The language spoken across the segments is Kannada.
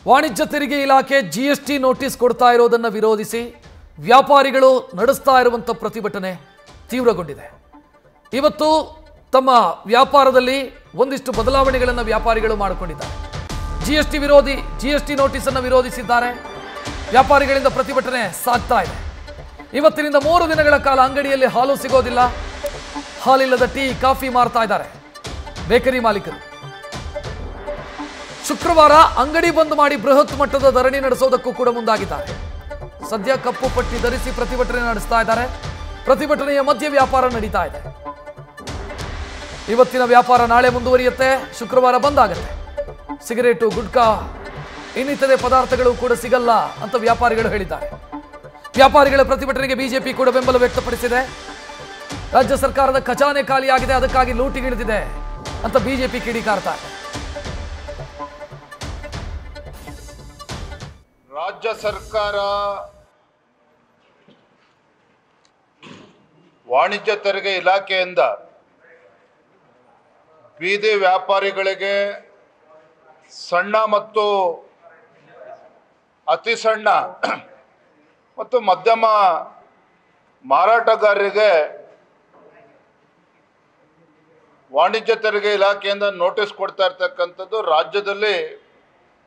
ವಾಣಿಜ್ಯ ತೆರಿಗೆ ಇಲಾಖೆ ಜಿಎಸ್ಟಿ ನೋಟಿಸ್ ಕೊಡ್ತಾ ಇರೋದನ್ನು ವಿರೋಧಿಸಿ ವ್ಯಾಪಾರಿಗಳು ನಡೆಸ್ತಾ ಇರುವಂತ ಪ್ರತಿಭಟನೆ ತೀವ್ರಗೊಂಡಿದೆ. ಇವತ್ತು ತಮ್ಮ ವ್ಯಾಪಾರದಲ್ಲಿ ಒಂದಿಷ್ಟು ಬದಲಾವಣೆಗಳನ್ನು ವ್ಯಾಪಾರಿಗಳು ಮಾಡಿಕೊಂಡಿದ್ದಾರೆ. ಜಿಎಸ್ಟಿ ವಿರೋಧಿ ಜಿಎಸ್ಟಿ ನೋಟಿಸ್ ಅನ್ನು ವಿರೋಧಿಸಿದ್ದಾರೆ. ವ್ಯಾಪಾರಿಗಳಿಂದ ಪ್ರತಿಭಟನೆ ಸಾಗ್ತಾ ಇದೆ. ಇವತ್ತಿನಿಂದ 3 ದಿನಗಳ ಕಾಲ ಅಂಗಡಿಯಲ್ಲಿ ಹಾಲು ಸಿಗೋದಿಲ್ಲ. ಹಾಲಿಲ್ಲದ ಟೀ ಕಾಫಿ ಮಾರ್ತಾ ಇದ್ದಾರೆ ಬೇಕರಿ ಮಾಲೀಕರು. ಶುಕ್ರವಾರ ಅಂಗಡಿ ಬಂದ್ ಮಾಡಿ ಬೃಹತ್ ಮಟ್ಟದ ಧರಣಿ ನಡೆಸೋದಕ್ಕೂ ಕೂಡ ಮುಂದಾಗಿದ್ದಾರೆ. ಸದ್ಯ ಕಪ್ಪು ಪಟ್ಟಿ ಧರಿಸಿ ಪ್ರತಿಭಟನೆ ನಡೆಸ್ತಾ ಇದ್ದಾರೆ. ಪ್ರತಿಭಟನೆಯ ಮಧ್ಯೆ ವ್ಯಾಪಾರ ನಡೀತಾ ಇದೆ. ಇವತ್ತಿನ ವ್ಯಾಪಾರ ನಾಳೆ ಮುಂದುವರಿಯುತ್ತೆ. ಶುಕ್ರವಾರ ಬಂದ್ ಆಗುತ್ತೆ. ಸಿಗರೇಟು, ಗುಟ್ಕಾ, ಇನ್ನಿತರೆ ಪದಾರ್ಥಗಳು ಕೂಡ ಸಿಗಲ್ಲ ಅಂತ ವ್ಯಾಪಾರಿಗಳು ಹೇಳಿದ್ದಾರೆ. ವ್ಯಾಪಾರಿಗಳ ಪ್ರತಿಭಟನೆಗೆ ಬಿಜೆಪಿ ಕೂಡ ಬೆಂಬಲ ವ್ಯಕ್ತಪಡಿಸಿದೆ. ರಾಜ್ಯ ಸರ್ಕಾರದ ಖಜಾನೆ ಖಾಲಿಯಾಗಿದೆ, ಅದಕ್ಕಾಗಿ ಲೂಟಿಗಿಳಿದಿದೆ ಅಂತ ಬಿಜೆಪಿ ಕಿಡಿಕಾರ್ತಾರೆ. ರಾಜ್ಯ ಸರ್ಕಾರ ವಾಣಿಜ್ಯ ತೆರಿಗೆ ಇಲಾಖೆಯಿಂದ ಬೀದಿ ವ್ಯಾಪಾರಿಗಳಿಗೆ, ಸಣ್ಣ ಮತ್ತು ಅತಿ ಸಣ್ಣ ಮತ್ತು ಮಧ್ಯಮ ಮಾರಾಟಗಾರರಿಗೆ ವಾಣಿಜ್ಯ ತೆರಿಗೆ ಇಲಾಖೆಯಿಂದ ನೋಟಿಸ್ ಕೊಡ್ತಾ ಇರ್ತಕ್ಕಂಥದ್ದು ರಾಜ್ಯದಲ್ಲಿ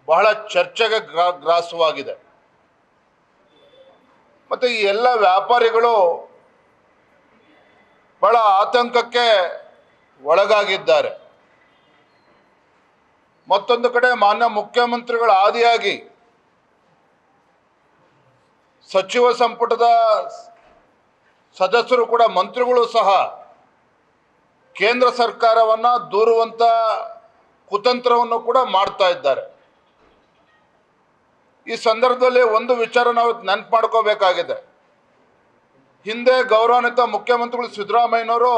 ಬಹಳ ಚರ್ಚೆಗೆ ಗ್ರಾಸವಾಗಿದೆ. ಮತ್ತು ಈ ಎಲ್ಲ ವ್ಯಾಪಾರಿಗಳು ಬಹಳ ಆತಂಕಕ್ಕೆ ಒಳಗಾಗಿದ್ದಾರೆ. ಮತ್ತೊಂದು ಕಡೆ ಮಾನ್ಯ ಮುಖ್ಯಮಂತ್ರಿಗಳ ಆದಿಯಾಗಿ ಸಚಿವ ಸಂಪುಟದ ಸದಸ್ಯರು ಕೂಡ, ಮಂತ್ರಿಗಳು ಸಹ ಕೇಂದ್ರ ಸರ್ಕಾರವನ್ನ ದೂರುವಂತ ಕುತಂತ್ರವನ್ನು ಕೂಡ ಮಾಡ್ತಾ ಇದ್ದಾರೆ. ಈ ಸಂದರ್ಭದಲ್ಲಿ ಒಂದು ವಿಚಾರ ನಾವು ನೆನಪು ಮಾಡ್ಕೋಬೇಕಾಗಿದೆ. ಹಿಂದೆ ಗೌರವಾನ್ವಿತ ಮುಖ್ಯಮಂತ್ರಿಗಳು ಸಿದ್ದರಾಮಯ್ಯನವರು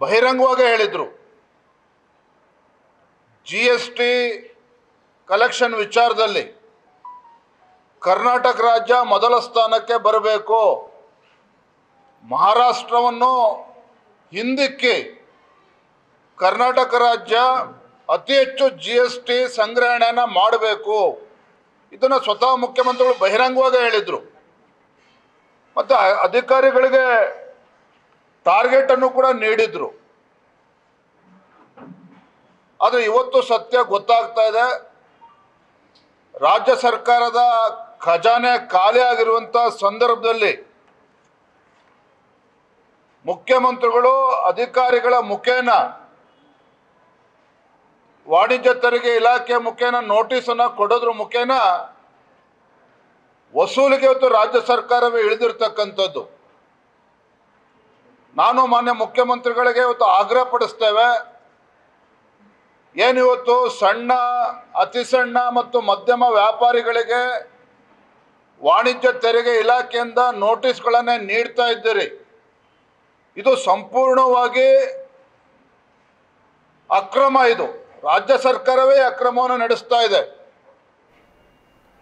ಬಹಿರಂಗವಾಗಿ ಹೇಳಿದ್ರು, GST ಕಲೆಕ್ಷನ್ ವಿಚಾರದಲ್ಲಿ ಕರ್ನಾಟಕ ರಾಜ್ಯ ಮೊದಲ ಸ್ಥಾನಕ್ಕೆ ಬರಬೇಕು, ಮಹಾರಾಷ್ಟ್ರವನ್ನು ಹಿಂದಕ್ಕೆ ಕರ್ನಾಟಕ ರಾಜ್ಯ ಅತಿ ಹೆಚ್ಚು GST ಸಂಗ್ರಹಣೆಯನ್ನು ಮಾಡಬೇಕು. ಇದನ್ನು ಸ್ವತಃ ಮುಖ್ಯಮಂತ್ರಿಗಳು ಬಹಿರಂಗವಾಗಿ ಹೇಳಿದರು. ಮತ್ತು ಅಧಿಕಾರಿಗಳಿಗೆ ಟಾರ್ಗೆಟ್ ಅನ್ನು ಕೂಡ ನೀಡಿದ್ರು. ಆದರೆ ಇವತ್ತು ಸತ್ಯ ಗೊತ್ತಾಗ್ತಾ ಇದೆ. ರಾಜ್ಯ ಸರ್ಕಾರದ ಖಜಾನೆ ಖಾಲಿ ಆಗಿರುವಂಥ ಸಂದರ್ಭದಲ್ಲಿ ಮುಖ್ಯಮಂತ್ರಿಗಳು ಅಧಿಕಾರಿಗಳ ಮುಖೇನ, ವಾಣಿಜ್ಯ ತೆರಿಗೆ ಇಲಾಖೆ ಮುಖೇನ ನೋಟಿಸನ್ನು ಕೊಡೋದ್ರ ಮುಖೇನ ವಸೂಲಿಗೆ ಇವತ್ತು ರಾಜ್ಯ ಸರ್ಕಾರವೇ ಇಳಿದಿರ್ತಕ್ಕಂಥದ್ದು. ನಾನು ಮಾನ್ಯ ಮುಖ್ಯಮಂತ್ರಿಗಳಿಗೆ ಇವತ್ತು ಆಗ್ರಹ ಪಡಿಸ್ತೇವೆ, ಏನಿವತ್ತು ಸಣ್ಣ, ಅತಿ ಸಣ್ಣ ಮತ್ತು ಮಧ್ಯಮ ವ್ಯಾಪಾರಿಗಳಿಗೆ ವಾಣಿಜ್ಯ ತೆರಿಗೆ ಇಲಾಖೆಯಿಂದ ನೋಟಿಸ್ಗಳನ್ನೇ ನೀಡ್ತಾ ಇದ್ದೀರಿ, ಇದು ಸಂಪೂರ್ಣವಾಗಿ ಅಕ್ರಮ. ಇದು ರಾಜ್ಯ ಸರ್ಕಾರವೇ ಅಕ್ರಮವನ್ನು ನಡೆಸ್ತಾ ಇದೆ.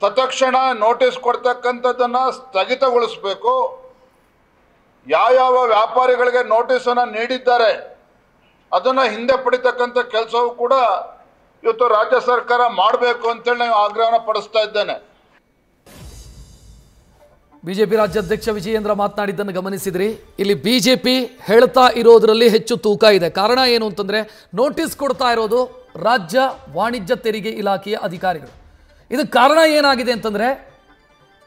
ತತ್ಕ್ಷಣ ನೋಟಿಸ್ ಕೊಡ್ತಕ್ಕಂಥದ್ದನ್ನು ಸ್ಥಗಿತಗೊಳಿಸಬೇಕು. ಯಾವ ವ್ಯಾಪಾರಿಗಳಿಗೆ ನೋಟಿಸನ್ನು ನೀಡಿದ್ದಾರೆ ಅದನ್ನು ಹಿಂದೆ ಪಡಿತಕ್ಕಂಥ ಕೆಲಸವೂ ಕೂಡ ಇವತ್ತು ರಾಜ್ಯ ಸರ್ಕಾರ ಮಾಡಬೇಕು ಅಂತೇಳಿ ನಾನು ಆಗ್ರಹನ ಪಡಿಸ್ತಾ ಇದ್ದೇನೆ. ಬಿಜೆಪಿ ರಾಜ್ಯಾಧ್ಯಕ್ಷ ವಿಜಯೇಂದ್ರ ಮಾತನಾಡಿದ್ದನ್ನು ಗಮನಿಸಿದ್ರಿ. ಇಲ್ಲಿ ಬಿಜೆಪಿ ಹೇಳ್ತಾ ಇರೋದ್ರಲ್ಲಿ ಹೆಚ್ಚು ತೂಕ ಇದೆ. ಕಾರಣ ಏನು ಅಂತಂದ್ರೆ, ನೋಟಿಸ್ ಕೊಡ್ತಾ ಇರೋದು ರಾಜ್ಯ ವಾಣಿಜ್ಯ ತೆರಿಗೆ ಇಲಾಖೆಯ ಅಧಿಕಾರಿಗಳು. ಇದಕ್ಕೆ ಕಾರಣ ಏನಾಗಿದೆ ಅಂತಂದ್ರೆ,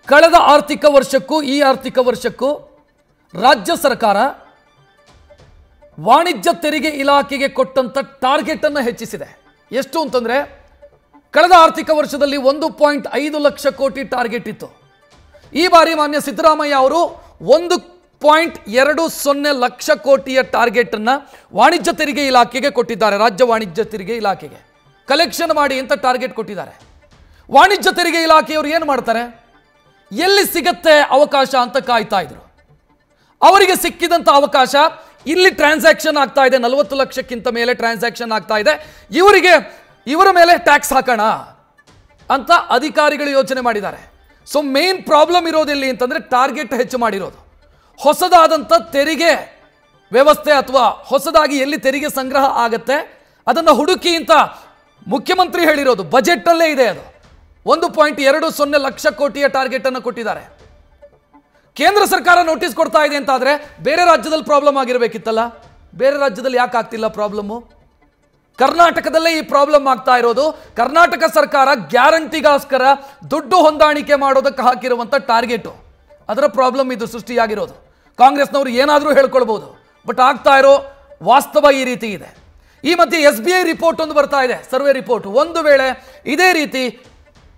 ಕಳೆದ ಆರ್ಥಿಕ ವರ್ಷಕ್ಕೂ ಈ ಆರ್ಥಿಕ ವರ್ಷಕ್ಕೂ ರಾಜ್ಯ ಸರ್ಕಾರ ವಾಣಿಜ್ಯ ತೆರಿಗೆ ಇಲಾಖೆಗೆ ಕೊಟ್ಟಂತ ಟಾರ್ಗೆಟ್ ಅನ್ನು ಹೆಚ್ಚಿಸಿದೆ. ಎಷ್ಟು ಅಂತಂದ್ರೆ, ಕಳೆದ ಆರ್ಥಿಕ ವರ್ಷದಲ್ಲಿ 1.5 ಲಕ್ಷ ಕೋಟಿ ಟಾರ್ಗೆಟ್ ಇತ್ತು. ಈ ಬಾರಿ ಮಾನ್ಯ ಸಿದ್ದರಾಮಯ್ಯ ಅವರು 1.20 ಲಕ್ಷ ಕೋಟಿಯ ಟಾರ್ಗೆಟ್ ಅನ್ನ ವಾಣಿಜ್ಯ ತೆರಿಗೆ ಇಲಾಖೆಗೆ ಕೊಟ್ಟಿದ್ದಾರೆ. ರಾಜ್ಯ ವಾಣಿಜ್ಯ ತೆರಿಗೆ ಇಲಾಖೆಗೆ ಕಲೆಕ್ಷನ್ ಮಾಡಿ ಅಂತ ಟಾರ್ಗೆಟ್ ಕೊಟ್ಟಿದ್ದಾರೆ. ವಾಣಿಜ್ಯ ತೆರಿಗೆ ಇಲಾಖೆಯವರು ಏನು ಮಾಡ್ತಾರೆ, ಎಲ್ಲಿ ಸಿಗತ್ತೆ ಅವಕಾಶ ಅಂತ ಕಾಯ್ತಾ ಇದ್ರು. ಅವರಿಗೆ ಸಿಕ್ಕಿದಂತ ಅವಕಾಶ, ಇಲ್ಲಿ ಟ್ರಾನ್ಸಾಕ್ಷನ್ ಆಗ್ತಾ ಇದೆ, 40 ಲಕ್ಷಕ್ಕಿಂತ ಮೇಲೆ ಟ್ರಾನ್ಸಾಕ್ಷನ್ ಆಗ್ತಾ ಇದೆ, ಇವರ ಮೇಲೆ ಟ್ಯಾಕ್ಸ್ ಹಾಕೋಣ ಅಂತ ಅಧಿಕಾರಿಗಳು ಯೋಚನೆ ಮಾಡಿದ್ದಾರೆ. ಸೊ ಮೇನ್ ಪ್ರಾಬ್ಲಮ್ ಇರೋದಿಲ್ಲ ಅಂತಂದ್ರೆ ಟಾರ್ಗೆಟ್ ಹೆಚ್ಚು ಮಾಡಿರೋದು. ಹೊಸದಾದಂಥ ತೆರಿಗೆ ವ್ಯವಸ್ಥೆ ಅಥವಾ ಹೊಸದಾಗಿ ಎಲ್ಲಿ ತೆರಿಗೆ ಸಂಗ್ರಹ ಆಗತ್ತೆ ಅದನ್ನು ಹುಡುಕಿ ಅಂತ ಮುಖ್ಯಮಂತ್ರಿ ಹೇಳಿರೋದು, ಬಜೆಟ್ನಲ್ಲೇ ಇದೆ ಅದು. 1.20 ಲಕ್ಷ ಕೋಟಿಯ ಟಾರ್ಗೆಟ್ ಅನ್ನು ಕೊಟ್ಟಿದ್ದಾರೆ. ಕೇಂದ್ರ ಸರ್ಕಾರ ನೋಟಿಸ್ ಕೊಡ್ತಾ ಇದೆ ಅಂತ ಆದ್ರೆ ಬೇರೆ ರಾಜ್ಯದಲ್ಲಿ ಪ್ರಾಬ್ಲಮ್ ಆಗಿರಬೇಕಿತ್ತಲ್ಲ. ಬೇರೆ ರಾಜ್ಯದಲ್ಲಿ ಯಾಕೆ ಆಗ್ತಿಲ್ಲ ಪ್ರಾಬ್ಲಮ್ಮು? ಕರ್ನಾಟಕದಲ್ಲೇ ಈ ಪ್ರಾಬ್ಲಮ್ ಆಗ್ತಾ ಇರೋದು. ಕರ್ನಾಟಕ ಸರ್ಕಾರ ಗ್ಯಾರಂಟಿಗೋಸ್ಕರ ದುಡ್ಡು ಹೊಂದಾಣಿಕೆ ಮಾಡೋದಕ್ಕೆ ಹಾಕಿರುವಂಥ ಟಾರ್ಗೆಟು, ಅದರ ಪ್ರಾಬ್ಲಮ್ ಇದು ಸೃಷ್ಟಿಯಾಗಿರೋದು. ಕಾಂಗ್ರೆಸ್ನವರು ಏನಾದರೂ ಹೇಳ್ಕೊಳ್ಬೋದು, ಬಟ್ ಆಗ್ತಾ ಇರೋ ವಾಸ್ತವ ಈ ರೀತಿ ಇದೆ. ಈ ಮಧ್ಯೆ SBI ರಿಪೋರ್ಟ್ ಒಂದು ಬರ್ತಾ ಇದೆ, ಸರ್ವೆ ರಿಪೋರ್ಟ್. ಒಂದು ವೇಳೆ ಇದೇ ರೀತಿ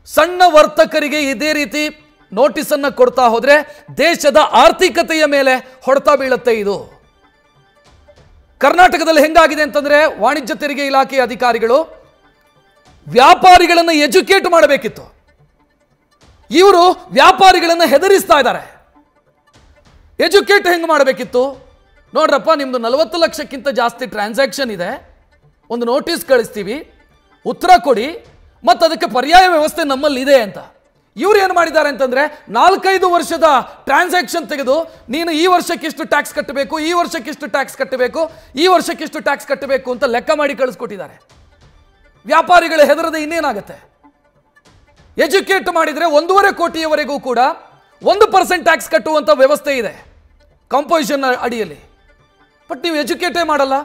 ಸಣ್ಣ ವರ್ತಕರಿಗೆ ಇದೇ ರೀತಿ ನೋಟಿಸ್ ಅನ್ನು ಕೊಡ್ತಾ ಹೋದ್ರೆ ದೇಶದ ಆರ್ಥಿಕತೆಯ ಮೇಲೆ ಹೊಡೆತ ಬೀಳುತ್ತೆ. ಇದು ಕರ್ನಾಟಕದಲ್ಲಿ ಹೆಂಗಾಗಿದೆ ಅಂತಂದ್ರೆ, ವಾಣಿಜ್ಯ ತೆರಿಗೆ ಇಲಾಖೆಯ ಅಧಿಕಾರಿಗಳು ವ್ಯಾಪಾರಿಗಳನ್ನು ಎಜುಕೇಟ್ ಮಾಡಬೇಕಿತ್ತು, ಇವರು ವ್ಯಾಪಾರಿಗಳನ್ನು ಹೆದರಿಸ್ತಾ ಇದ್ದಾರೆ. ಎಜುಕೇಟ್ ಹೆಂಗೆ ಮಾಡಬೇಕಿತ್ತು? ನೋಡ್ರಪ್ಪ, ನಿಮ್ದು 40 ಲಕ್ಷಕ್ಕಿಂತ ಜಾಸ್ತಿ ಟ್ರಾನ್ಸಾಕ್ಷನ್ ಇದೆ, ಒಂದು ನೋಟಿಸ್ ಕಳಿಸ್ತೀವಿ, ಉತ್ತರ ಕೊಡಿ, ಮತ್ತು ಅದಕ್ಕೆ ಪರ್ಯಾಯ ವ್ಯವಸ್ಥೆ ನಮ್ಮಲ್ಲಿ ಇದೆ ಅಂತ. ಇವ್ರು ಏನು ಮಾಡಿದ್ದಾರೆ ಅಂತಂದ್ರೆ, 4-5 ವರ್ಷದ ಟ್ರಾನ್ಸಾಕ್ಷನ್ ತೆಗೆದು ನೀನು ಈ ವರ್ಷಕ್ಕಿಷ್ಟು ಟ್ಯಾಕ್ಸ್ ಕಟ್ಟಬೇಕು, ಈ ವರ್ಷಕ್ಕಿಷ್ಟು ಟ್ಯಾಕ್ಸ್ ಕಟ್ಟಬೇಕು, ಈ ವರ್ಷಕ್ಕಿಷ್ಟು ಟ್ಯಾಕ್ಸ್ ಕಟ್ಟಬೇಕು ಅಂತ ಲೆಕ್ಕ ಮಾಡಿ ಕಳಿಸ್ಕೊಟ್ಟಿದ್ದಾರೆ. ವ್ಯಾಪಾರಿಗಳು ಹೆದರದೆ ಇನ್ನೇನಾಗುತ್ತೆ? ಎಜುಕೇಟ್ ಮಾಡಿದರೆ 1.5 ಕೋಟಿಯವರೆಗೂ ಕೂಡ 1% ಟ್ಯಾಕ್ಸ್ ಕಟ್ಟುವಂಥ ವ್ಯವಸ್ಥೆ ಇದೆ ಕಂಪೋಸಿಷನ್ ಅಡಿಯಲ್ಲಿ. ಬಟ್ ನೀವು ಎಜುಕೇಟೇ ಮಾಡಲ್ಲ.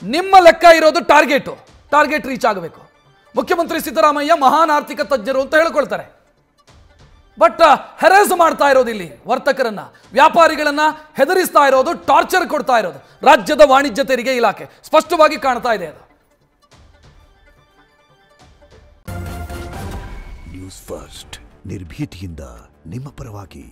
ನಿಮ್ಮ ಲೆಕ್ಕ ಇರೋದು ಟಾರ್ಗೆಟ್ ರೀಚ್ ಆಗಬೇಕು. ಮುಖ್ಯಮಂತ್ರಿ ಸಿದ್ದರಾಮಯ್ಯ ಮಹಾನ್ ಆರ್ಥಿಕ ತಜ್ಞರು ಅಂತ ಹೇಳ್ಕೊಳ್ತಾರೆ, ಬಟ್ ಹೆರಾಸ್ ಮಾಡ್ತಾ ಇರೋದು ಇಲ್ಲಿ ವರ್ತಕರನ್ನ, ವ್ಯಾಪಾರಿಗಳನ್ನ ಹೆದರಿಸ್ತಾ ಇರೋದು, ಟಾರ್ಚರ್ ಕೊಡ್ತಾ ಇರೋದು ರಾಜ್ಯದ ವಾಣಿಜ್ಯ ತೆರಿಗೆ ಇಲಾಖೆ. ಸ್ಪಷ್ಟವಾಗಿ ಕಾಣ್ತಾ ಇದೆ ಅದು. ನ್ಯೂಸ್ ಫಸ್ಟ್, ನಿರ್ಭೀತಿಯಿಂದ ನಿಮ್ಮ ಪರವಾಗಿ.